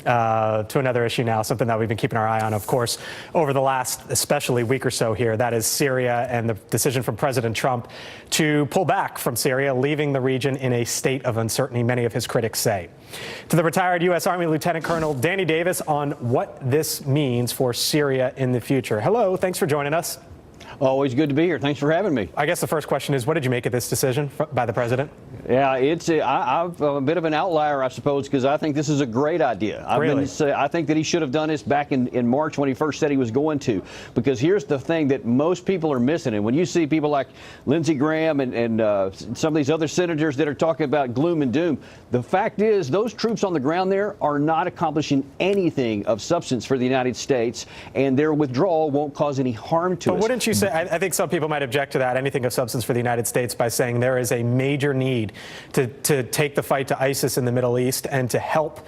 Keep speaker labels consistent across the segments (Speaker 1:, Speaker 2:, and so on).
Speaker 1: To another issue now, something that we've been keeping our eye on, of course, over the last especially week or so here. That is Syria and the decision from President Trump to pull back from Syria, leaving the region in a state of uncertainty, many of his critics say. To the retired U.S. Army Lieutenant Colonel Danny Davis on what this means for Syria in the future. Hello, thanks for joining us.
Speaker 2: Always good to be here. Thanks for having me.
Speaker 1: I guess the first question is, what did you make of this decision by the president?
Speaker 2: Yeah, I'm a bit of an outlier, I suppose, because I think this is a great idea. I think that he should have done this back in March when he first said he was going to, because here's the thing that most people are missing. And when you see people like Lindsey Graham and some of these other senators that are talking about gloom and doom, the fact is those troops on the ground there are not accomplishing anything of substance for the United States, and their withdrawal won't cause any harm to us.
Speaker 1: But wouldn't you say, I think some people might object to that, anything of substance for the United States, by saying there is a major need to take the fight to ISIS in the Middle East and to help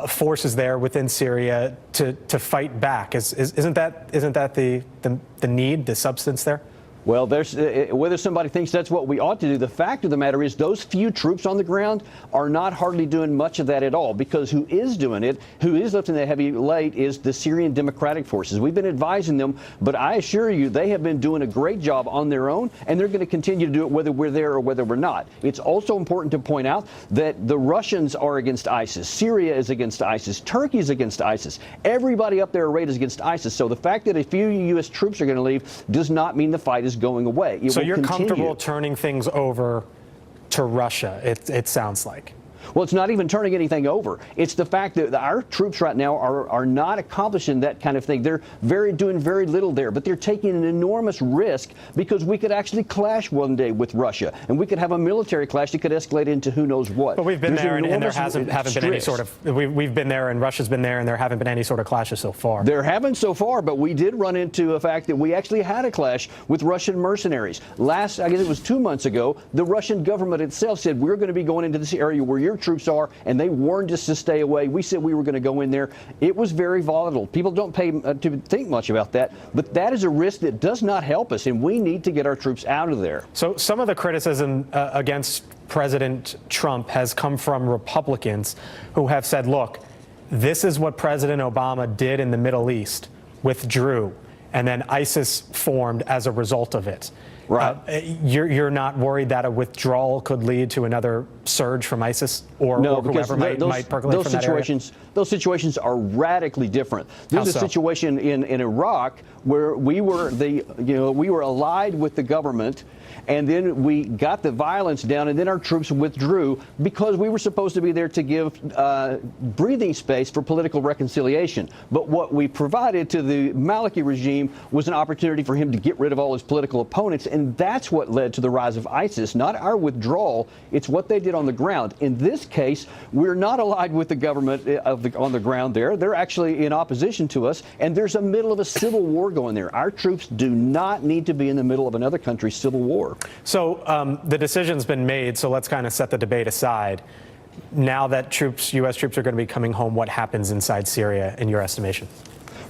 Speaker 1: forces there within Syria to fight back. Isn't that the need, the substance there?
Speaker 2: Well, whether somebody thinks that's what we ought to do, the fact of the matter is those few troops on the ground are not hardly doing much of that at all, because who is doing it, who is lifting the heavy weight, is the Syrian Democratic Forces. We've been advising them, but I assure you they have been doing a great job on their own, and they're going to continue to do it whether we're there or whether we're not. It's also important to point out that the Russians are against ISIS. Syria is against ISIS. Turkey is against ISIS. Everybody up there arrayed is against ISIS. So the fact that a few U.S. troops are going to leave does not mean the fight is going away. So you're
Speaker 1: comfortable turning things over to Russia, it sounds like.
Speaker 2: Well, it's not even turning anything over. It's the fact that our troops right now are not accomplishing that kind of thing. They're doing very little there, but they're taking an enormous risk, because we could actually clash one day with Russia, and we could have a military clash that could escalate into who knows what.
Speaker 1: But we've been there, and there haven't been any sort of. We've been there, and Russia's been there, and there haven't been any sort of clashes so far.
Speaker 2: There haven't so far, but we did run into a fact that we actually had a clash with Russian mercenaries. I guess it was 2 months ago, the Russian government itself said, we're going to be going into this area where your troops are, and they warned us to stay away. We said we were going to go in there. It was very volatile. People don't pay to think much about that, but that is a risk that does not help us, and we need to get our troops out of there.
Speaker 1: So some of the criticism against President Trump has come from Republicans who have said, look, this is what President Obama did in the Middle East, withdrew, and then ISIS formed as a result of it.
Speaker 2: Right.
Speaker 1: You're not worried that a withdrawal could lead to another surge from ISIS or whoever might percolate from that area?
Speaker 2: Those situations are radically different. There's a situation in Iraq where we were allied with the government, and then we got the violence down, and then our troops withdrew because we were supposed to be there to give breathing space for political reconciliation. But what we provided to the Maliki regime was an opportunity for him to get rid of all his political opponents, and that's what led to the rise of ISIS, not our withdrawal. It's what they did on the ground. In this case, we're not allied with the government on the ground there. They're actually in opposition to us, and there's a middle of a civil war going there. Our troops do not need to be in the middle of another country's civil war.
Speaker 1: So the decision's been made, so let's kind of set the debate aside. Now that U.S. troops are going to be coming home, what happens inside Syria in your estimation?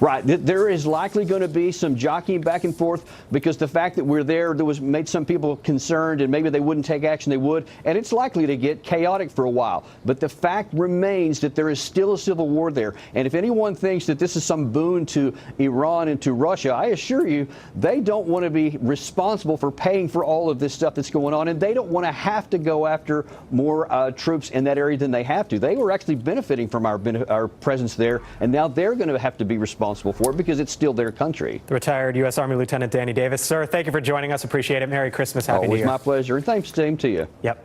Speaker 2: Right. There is likely going to be some jockeying back and forth, because the fact that we're there made some people concerned, and maybe they wouldn't take action. They would, and it's likely to get chaotic for a while. But the fact remains that there is still a civil war there. And if anyone thinks that this is some boon to Iran and to Russia, I assure you they don't want to be responsible for paying for all of this stuff that's going on, and they don't want to have to go after more troops in that area than they have to. They were actually benefiting from our presence there, and now they're going to have to be responsible for it because it's still their country.
Speaker 1: The retired U.S. Army Lieutenant Danny Davis. Sir, thank you for joining us. Appreciate it. Merry Christmas. Happy New Year.
Speaker 2: Always my pleasure. And thanks, same to you.
Speaker 1: Yep.